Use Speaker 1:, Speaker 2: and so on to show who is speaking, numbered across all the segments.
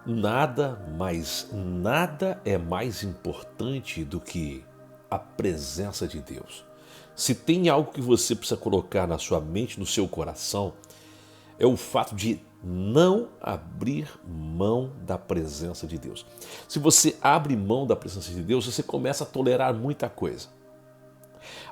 Speaker 1: Nada, mas nada é mais importante do que a presença de Deus. Se tem algo que você precisa colocar na sua mente, no seu coração, é o fato de não abrir mão da presença de Deus. Se você abre mão da presença de Deus, você começa a tolerar muita coisa.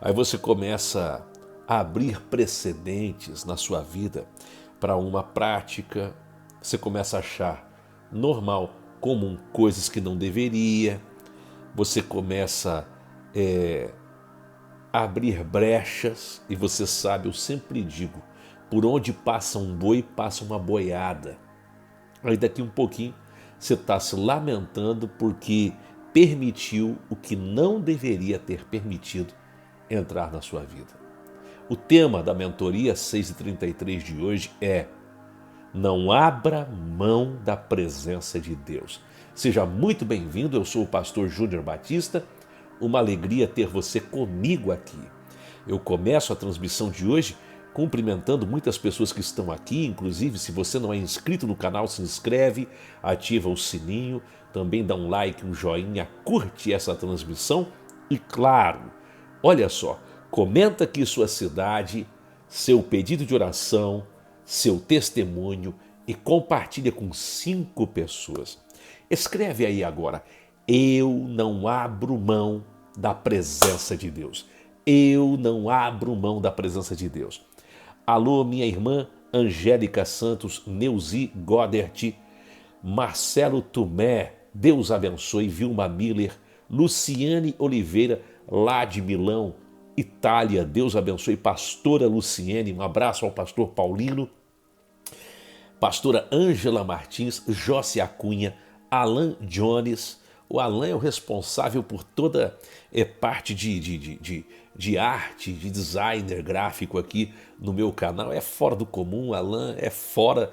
Speaker 1: Aí você começa a abrir precedentes na sua vida para uma prática, você começa a achar normal, comum, coisas que não deveria, você começa a abrir brechas e você sabe, eu sempre digo, por onde passa um boi, passa uma boiada. Aí daqui um pouquinho você está se lamentando porque permitiu o que não deveria ter permitido entrar na sua vida. O tema da mentoria 6:33 de hoje é: não abra mão da presença de Deus. Seja muito bem-vindo, eu sou o pastor Júnior Batista, uma alegria ter você comigo aqui. Eu começo a transmissão de hoje cumprimentando muitas pessoas que estão aqui, inclusive se você não é inscrito no canal, se inscreve, ativa o sininho, também dá um like, um joinha, curte essa transmissão e claro, olha só, comenta aqui sua cidade, seu pedido de oração, seu testemunho e compartilha com 5 pessoas. Escreve aí agora: eu não abro mão da presença de Deus. Eu não abro mão da presença de Deus. Alô, minha irmã Angélica Santos, Neuzi Godert, Marcelo Tumé, Deus abençoe, Vilma Miller, Luciane Oliveira, lá de Milão, Itália, Deus abençoe, pastora Luciene, um abraço ao pastor Paulino, pastora Ângela Martins, Jossi Acunha, Alan Jones. O Alan é o responsável por toda parte de arte, de designer gráfico aqui no meu canal. É fora do comum, Alan é fora.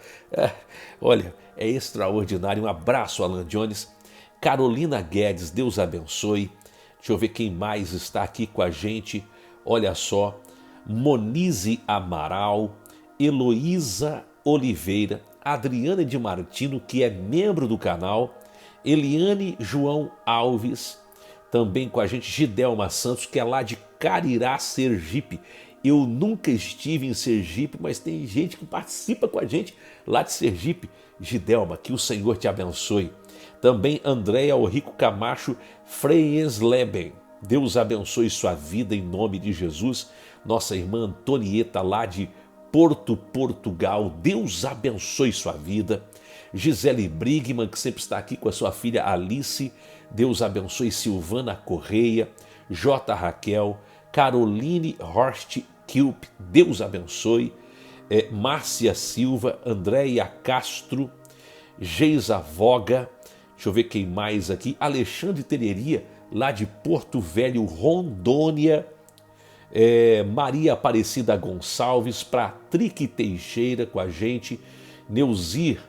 Speaker 1: Olha, é extraordinário. Um abraço, Alan Jones. Carolina Guedes, Deus abençoe. Deixa eu ver quem mais está aqui com a gente. Olha só, Monize Amaral, Heloísa Oliveira, Adriana de Martino, que é membro do canal, Eliane João Alves, também com a gente Gidelma Santos, que é lá de Carirá, Sergipe. Eu nunca estive em Sergipe, mas tem gente que participa com a gente lá de Sergipe. Gidelma, que o Senhor te abençoe. Também Andréia Orrico Camacho Freiesleben. Deus abençoe sua vida em nome de Jesus. Nossa irmã Antonieta lá de Porto, Portugal. Deus abençoe sua vida. Gisele Brigman, que sempre está aqui com a sua filha Alice. Deus abençoe Silvana Correia. J. Raquel. Caroline Horst Kilp. Deus abençoe. Márcia Silva. Andréia Castro. Geisa Voga. Deixa eu ver quem mais aqui. Alexandre Tereria, lá de Porto Velho, Rondônia. Maria Aparecida Gonçalves, Patrick Teixeira com a gente. Neuzir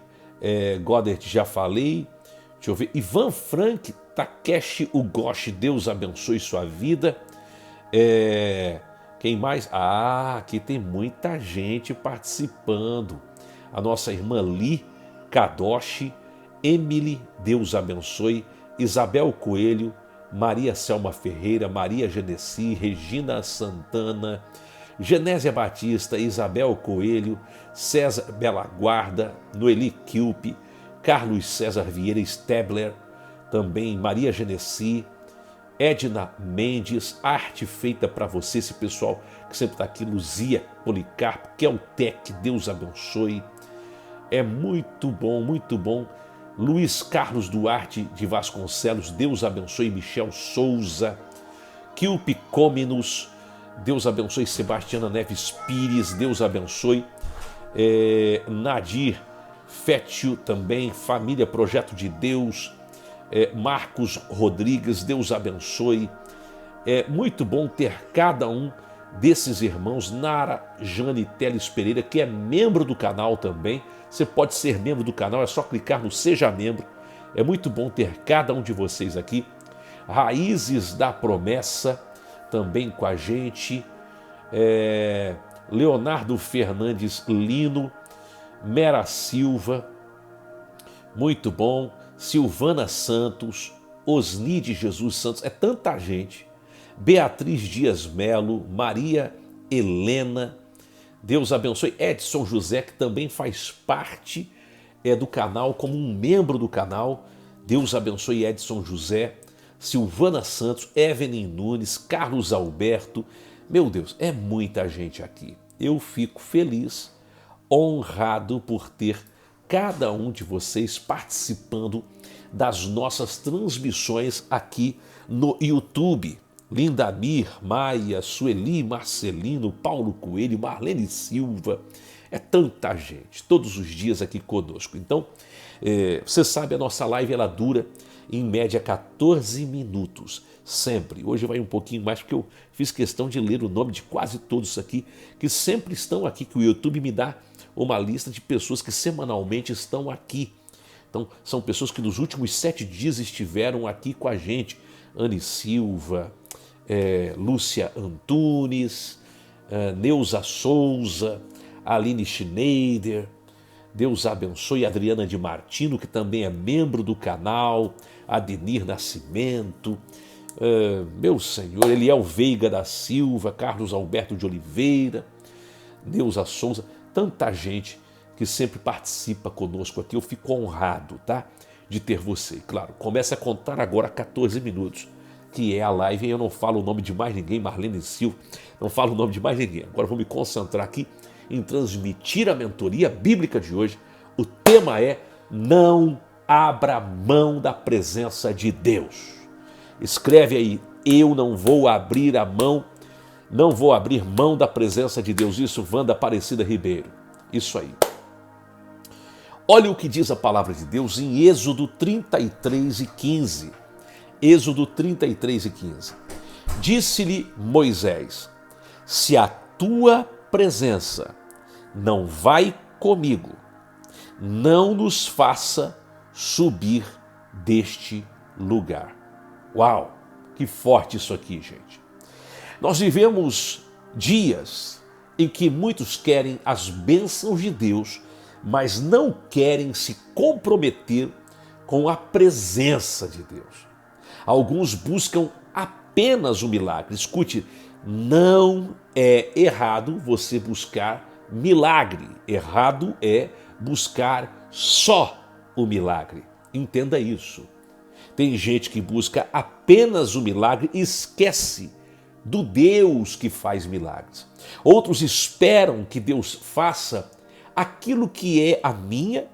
Speaker 1: Godert, já falei. Deixa eu ver. Ivan Frank, Takeshi Ugoshi, Deus abençoe sua vida. Quem mais? Aqui tem muita gente participando. A nossa irmã Li Kadoshi, Emily, Deus abençoe, Isabel Coelho, Maria Selma Ferreira, Maria Genesi, Regina Santana, Genésia Batista, Isabel Coelho, César Bela Guarda, Noeli Kilp, Carlos César Vieira Stabler, também Maria Genesi, Edna Mendes, Arte Feita para Você, esse pessoal que sempre está aqui, Luzia Policarpo, Keltec, Deus abençoe. É muito bom, muito bom. Luiz Carlos Duarte de Vasconcelos, Deus abençoe. Michel Souza, Kilp Cominus, Deus abençoe. Sebastiana Neves Pires, Deus abençoe. Nadir Fétio também, Família Projeto de Deus. Marcos Rodrigues, Deus abençoe. É muito bom ter cada um desses irmãos. Nara Jane Teles Pereira, que é membro do canal também. Você pode ser membro do canal, é só clicar no Seja Membro. É muito bom ter cada um de vocês aqui. Raízes da Promessa, também com a gente. Leonardo Fernandes Lino, Mera Silva, muito bom. Silvana Santos, Osnide Jesus Santos, é tanta gente. Beatriz Dias Melo, Maria Helena, Deus abençoe. Edson José, que também faz parte do canal, como um membro do canal. Deus abençoe Edson José, Silvana Santos, Evelyn Nunes, Carlos Alberto. Meu Deus, é muita gente aqui. Eu fico feliz, honrado por ter cada um de vocês participando das nossas transmissões aqui no YouTube. Lindamir, Maia, Sueli, Marcelino, Paulo Coelho, Marlene Silva. É tanta gente, todos os dias aqui conosco. Então, você sabe, a nossa live ela dura em média 14 minutos, sempre. Hoje vai um pouquinho mais, porque eu fiz questão de ler o nome de quase todos aqui, que sempre estão aqui, que o YouTube me dá uma lista de pessoas que semanalmente estão aqui. Então, são pessoas que nos últimos 7 dias estiveram aqui com a gente. Anne Silva, Lúcia Antunes, Neuza Souza, Aline Schneider, Deus abençoe Adriana de Martino, que também é membro do canal, Adenir Nascimento, meu Senhor, Eliel Veiga da Silva, Carlos Alberto de Oliveira, Neuza Souza, tanta gente que sempre participa conosco aqui. Eu fico honrado, tá, de ter você. E, claro, começa a contar agora 14 minutos, que é a live, e eu não falo o nome de mais ninguém, Marlene Silva, não falo o nome de mais ninguém. Agora vou me concentrar aqui em transmitir a mentoria bíblica de hoje. O tema é: não abra mão da presença de Deus. Escreve aí: eu não vou abrir a mão, não vou abrir mão da presença de Deus. Isso, Wanda Aparecida Ribeiro. Isso aí. Olha o que diz a palavra de Deus em Êxodo 33:15. Êxodo 33:15. Disse-lhe Moisés: se a tua presença não vai comigo, não nos faça subir deste lugar. Uau, que forte isso aqui, gente. Nós vivemos dias em que muitos querem as bênçãos de Deus, mas não querem se comprometer com a presença de Deus. Alguns buscam apenas o milagre. Escute, não é errado você buscar milagre. Errado é buscar só o milagre. Entenda isso. Tem gente que busca apenas o milagre e esquece do Deus que faz milagres. Outros esperam que Deus faça aquilo que é a minha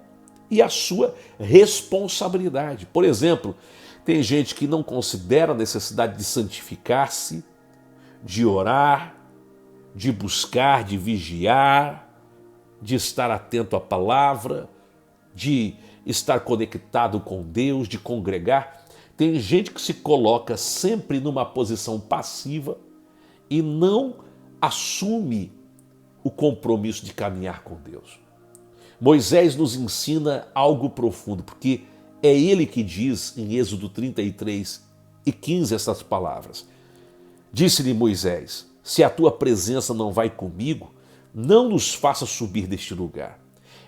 Speaker 1: e a sua responsabilidade. Por exemplo, tem gente que não considera a necessidade de santificar-se, de orar, de buscar, de vigiar, de estar atento à palavra, de estar conectado com Deus, de congregar. Tem gente que se coloca sempre numa posição passiva e não assume o compromisso de caminhar com Deus. Moisés nos ensina algo profundo, porque é ele que diz em Êxodo 33:15 essas palavras. Disse-lhe Moisés: se a tua presença não vai comigo, não nos faça subir deste lugar.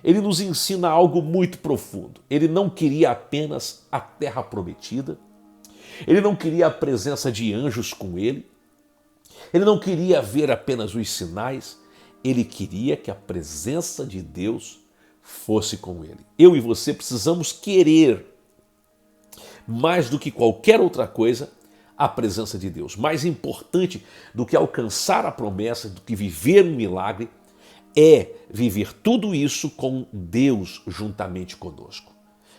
Speaker 1: Ele nos ensina algo muito profundo. Ele não queria apenas a terra prometida, ele não queria a presença de anjos com ele, ele não queria ver apenas os sinais, ele queria que a presença de Deus fosse com ele. Eu e você precisamos querer, mais do que qualquer outra coisa, a presença de Deus. Mais importante do que alcançar a promessa, do que viver um milagre, é viver tudo isso com Deus juntamente conosco.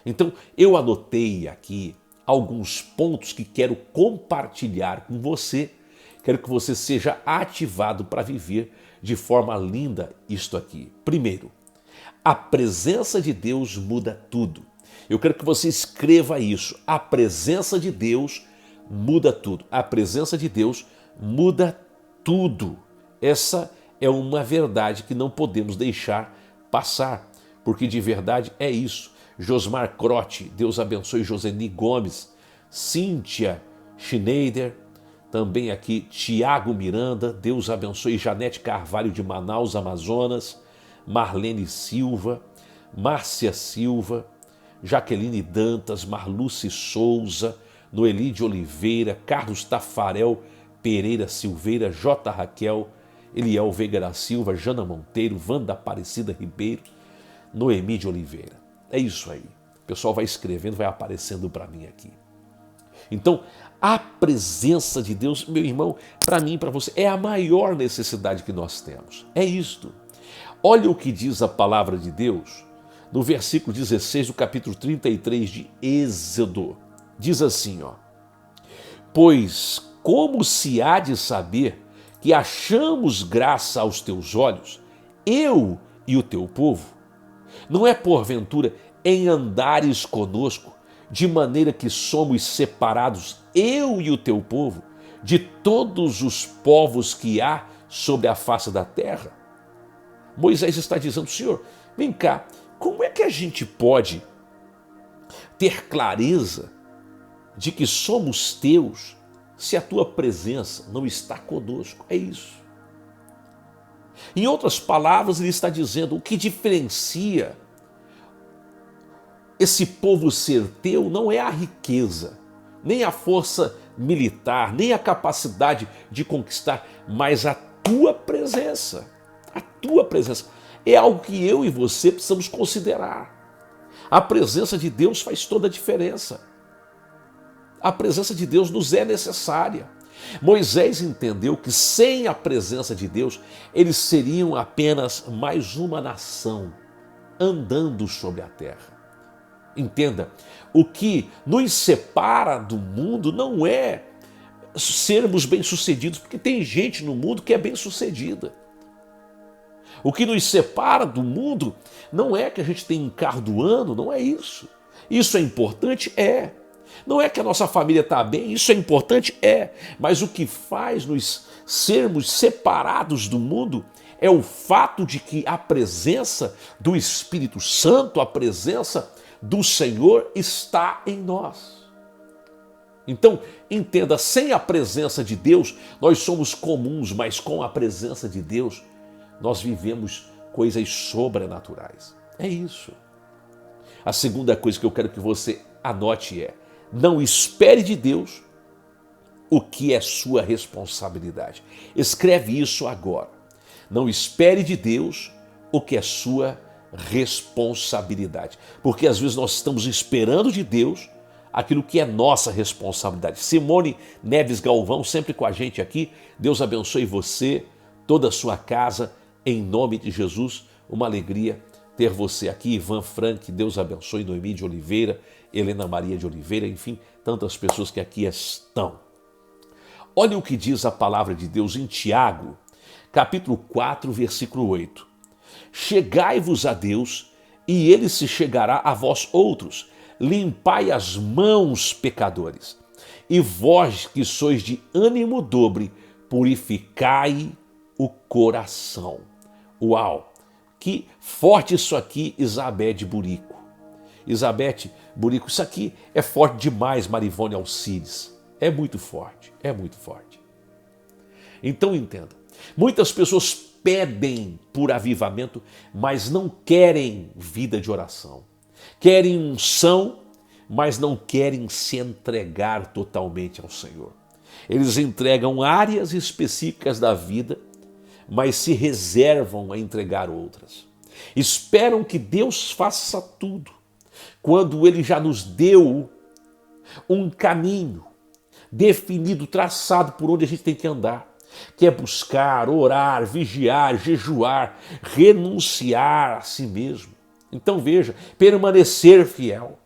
Speaker 1: Então, eu anotei aqui alguns pontos que quero compartilhar com você. Quero que você seja ativado para viver de forma linda isto aqui. Primeiro, a presença de Deus muda tudo. Eu quero que você escreva isso. A presença de Deus muda tudo. A presença de Deus muda tudo. Essa é uma verdade que não podemos deixar passar, porque de verdade é isso. Josmar Crote, Deus abençoe Joseni Gomes, Cíntia Schneider, também aqui Tiago Miranda, Deus abençoe Janete Carvalho de Manaus, Amazonas, Marlene Silva, Márcia Silva, Jaqueline Dantas, Marluce Souza, Noeli de Oliveira, Carlos Tafarel Pereira Silveira, J. Raquel, Eliel Veiga da Silva, Jana Monteiro, Wanda Aparecida Ribeiro, Noemi de Oliveira. É isso aí. O pessoal vai escrevendo, vai aparecendo para mim aqui. Então, a presença de Deus, meu irmão, para mim e para você, é a maior necessidade que nós temos. É isto. Olha o que diz a palavra de Deus no versículo 16 do capítulo 33 de Êxodo. Diz assim, ó: pois como se há de saber que achamos graça aos teus olhos, eu e o teu povo? Não é porventura em andares conosco, de maneira que somos separados, eu e o teu povo, de todos os povos que há sobre a face da terra? Moisés está dizendo, Senhor, vem cá, como é que a gente pode ter clareza de que somos teus se a tua presença não está conosco? É isso. Em outras palavras, ele está dizendo, o que diferencia esse povo ser teu não é a riqueza, nem a força militar, nem a capacidade de conquistar, mas a tua presença. A tua presença é algo que eu e você precisamos considerar. A presença de Deus faz toda a diferença. A presença de Deus nos é necessária. Moisés entendeu que sem a presença de Deus, eles seriam apenas mais uma nação andando sobre a terra. Entenda, o que nos separa do mundo não é sermos bem-sucedidos, porque tem gente no mundo que é bem-sucedida. O que nos separa do mundo não é que a gente tem um carro do ano, não é isso. Isso é importante? É. Não é que a nossa família está bem, isso é importante? É. Mas o que faz nos sermos separados do mundo é o fato de que a presença do Espírito Santo, a presença do Senhor está em nós. Então, entenda, sem a presença de Deus, nós somos comuns, mas com a presença de Deus, nós vivemos coisas sobrenaturais. É isso. A segunda coisa que eu quero que você anote é: não espere de Deus o que é sua responsabilidade. Escreve isso agora. Não espere de Deus o que é sua responsabilidade. Porque às vezes nós estamos esperando de Deus aquilo que é nossa responsabilidade. Simone Neves Galvão, sempre com a gente aqui. Deus abençoe você, toda a sua casa, em nome de Jesus. Uma alegria ter você aqui. Ivan Frank, Deus abençoe. Noemi de Oliveira, Helena Maria de Oliveira, enfim, tantas pessoas que aqui estão. Olha o que diz a palavra de Deus em Tiago, capítulo 4, versículo 8. Chegai-vos a Deus, e ele se chegará a vós outros. Limpai as mãos, pecadores. E vós que sois de ânimo dobre, purificai o coração. Uau! Que forte isso aqui, Isabete Burico. Isabete Burico, isso aqui é forte demais, Marivone Alcides. É muito forte, é muito forte. Então entenda, muitas pessoas pedem por avivamento, mas não querem vida de oração. Querem unção, mas não querem se entregar totalmente ao Senhor. Eles entregam áreas específicas da vida, mas se reservam a entregar outras. Esperam que Deus faça tudo, quando Ele já nos deu um caminho definido, traçado por onde a gente tem que andar, que é buscar, orar, vigiar, jejuar, renunciar a si mesmo. Então veja, permanecer fiel.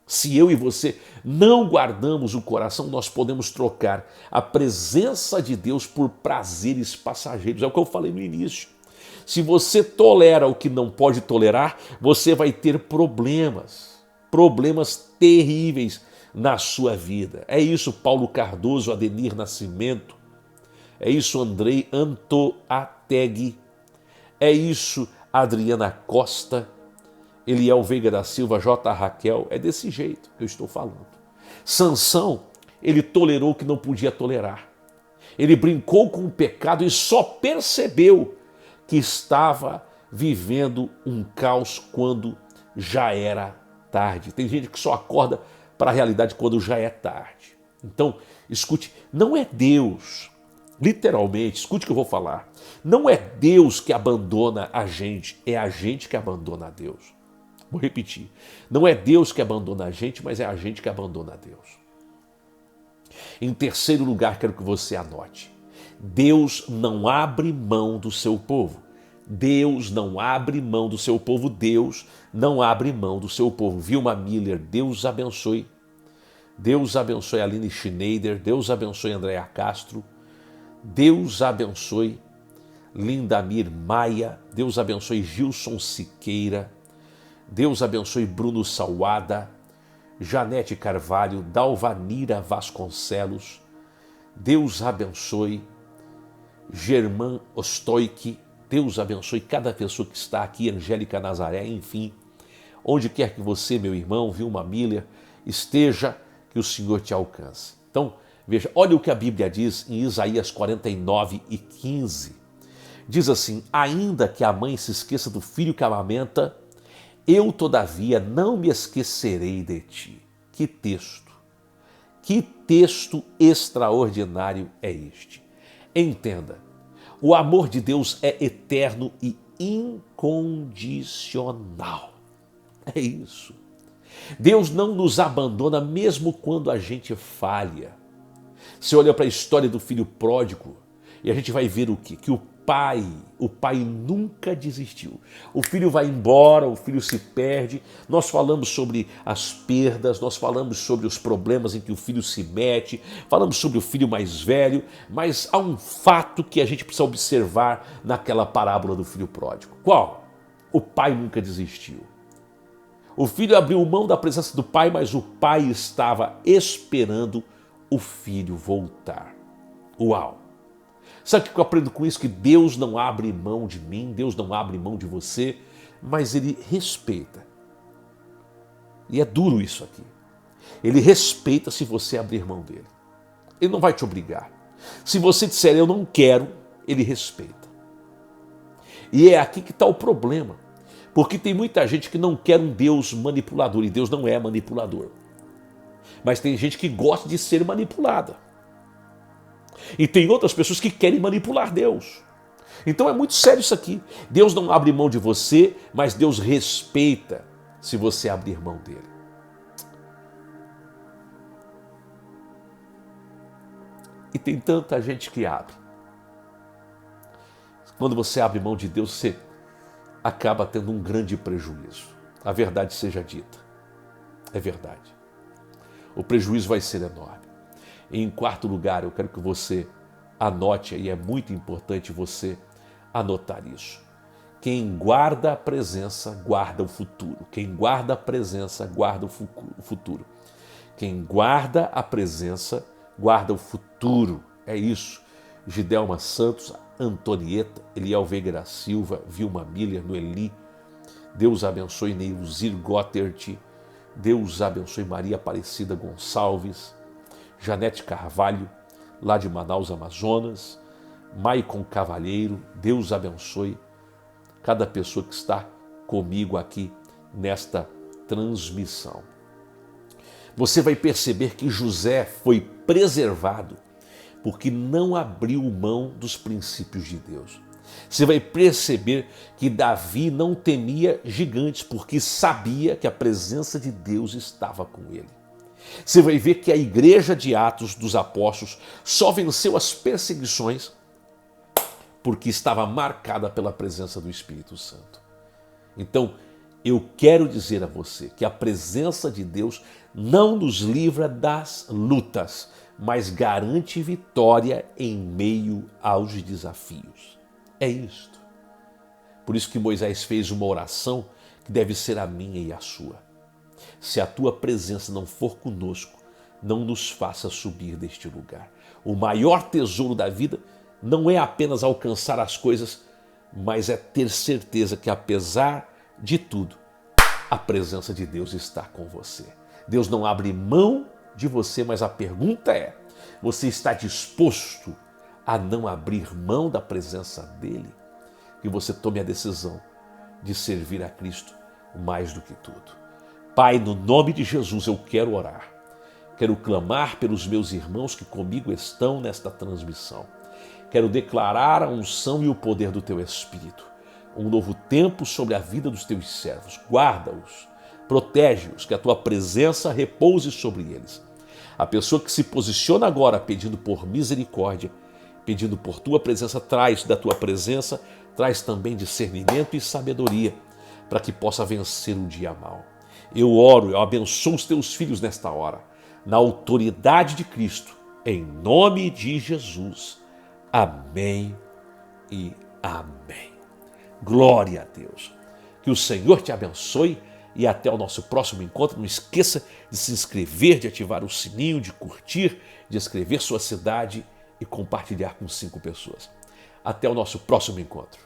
Speaker 1: Se eu e você não guardamos o coração, nós podemos trocar a presença de Deus por prazeres passageiros. É o que eu falei no início. Se você tolera o que não pode tolerar, você vai ter problemas terríveis na sua vida. É isso, Paulo Cardoso, Adenir Nascimento. É isso, Andrei Antoateg. É isso, Adriana Costa, Eliel Veiga da Silva, J. Raquel. É desse jeito que eu estou falando. Sansão, ele tolerou o que não podia tolerar. Ele brincou com o pecado e só percebeu que estava vivendo um caos quando já era tarde. Tem gente que só acorda para a realidade quando já é tarde. Então, escute, não é Deus, literalmente, escute o que eu vou falar. Não é Deus que abandona a gente, é a gente que abandona a Deus. Vou repetir. Não é Deus que abandona a gente, mas é a gente que abandona a Deus. Em terceiro lugar, quero que você anote. Deus não abre mão do seu povo. Deus não abre mão do seu povo. Deus não abre mão do seu povo. Vilma Miller, Deus abençoe. Deus abençoe a Aline Schneider. Deus abençoe a Andréa Castro. Deus abençoe Lindamir Maia. Deus abençoe Gilson Siqueira. Deus abençoe Bruno Salwada. Janete Carvalho, Dalvanira Vasconcelos. Deus abençoe Germán Ostoic. Deus abençoe cada pessoa que está aqui, Angélica Nazaré, enfim. Onde quer que você, meu irmão, Vilma Miller, esteja, que o Senhor te alcance. Então, veja, olha o que a Bíblia diz em Isaías 49:15. Diz assim: ainda que a mãe se esqueça do filho que amamenta, eu, todavia, não me esquecerei de ti. Que texto! Que texto extraordinário é este! Entenda, o amor de Deus é eterno e incondicional. É isso. Deus não nos abandona mesmo quando a gente falha. Você olha para a história do filho pródigo e a gente vai ver o quê? Que o pai nunca desistiu. O filho vai embora, o filho se perde. Nós falamos sobre as perdas, nós falamos sobre os problemas em que o filho se mete, falamos sobre o filho mais velho, mas há um fato que a gente precisa observar naquela parábola do filho pródigo. Qual? O pai nunca desistiu. O filho abriu mão da presença do pai, mas o pai estava esperando o filho voltar. Uau! Sabe o que eu aprendo com isso? Que Deus não abre mão de mim, Deus não abre mão de você, mas Ele respeita. E é duro isso aqui. Ele respeita se você abrir mão dele. Ele não vai te obrigar. Se você disser eu não quero, Ele respeita. E é aqui que está o problema. Porque tem muita gente que não quer um Deus manipulador, e Deus não é manipulador. Mas tem gente que gosta de ser manipulada. E tem outras pessoas que querem manipular Deus. Então é muito sério isso aqui. Deus não abre mão de você, mas Deus respeita se você abrir mão dele. E tem tanta gente que abre. Quando você abre mão de Deus, você acaba tendo um grande prejuízo. A verdade seja dita. É verdade. O prejuízo vai ser enorme. E em quarto lugar, eu quero que você anote, e é muito importante você anotar isso. Quem guarda a presença, guarda o futuro. Quem guarda a presença, guarda o futuro. Quem guarda a presença, guarda o futuro. É isso. Gidelma Santos, Antonieta, Eliel Veiga da Silva, Vilma Miller, Noeli. Deus abençoe Neuzir Gottert. Deus abençoe Maria Aparecida Gonçalves. Janete Carvalho, lá de Manaus, Amazonas, Maicon Cavalheiro, Deus abençoe cada pessoa que está comigo aqui nesta transmissão. Você vai perceber que José foi preservado porque não abriu mão dos princípios de Deus. Você vai perceber que Davi não temia gigantes porque sabia que a presença de Deus estava com ele. Você vai ver que a igreja de Atos dos Apóstolos só venceu as perseguições porque estava marcada pela presença do Espírito Santo. Então, eu quero dizer a você que a presença de Deus não nos livra das lutas, mas garante vitória em meio aos desafios. É isto. Por isso que Moisés fez uma oração que deve ser a minha e a sua. Se a tua presença não for conosco, não nos faça subir deste lugar. O maior tesouro da vida não é apenas alcançar as coisas, mas é ter certeza que, apesar de tudo, a presença de Deus está com você. Deus não abre mão de você, mas a pergunta é: você está disposto a não abrir mão da presença dele? Que você tome a decisão de servir a Cristo mais do que tudo. Pai, no nome de Jesus eu quero orar. Quero clamar pelos meus irmãos que comigo estão nesta transmissão. Quero declarar a unção e o poder do Teu Espírito. Um novo tempo sobre a vida dos Teus servos. Guarda-os, protege-os, que a Tua presença repouse sobre eles. A pessoa que se posiciona agora pedindo por misericórdia, pedindo por Tua presença, traz da Tua presença, traz também discernimento e sabedoria, para que possa vencer o dia mau. Eu oro, eu abençoo os Teus filhos nesta hora, na autoridade de Cristo, em nome de Jesus. Amém e amém. Glória a Deus. Que o Senhor te abençoe e até o nosso próximo encontro. Não esqueça de se inscrever, de ativar o sininho, de curtir, de escrever sua cidade e compartilhar com 5 pessoas. Até o nosso próximo encontro.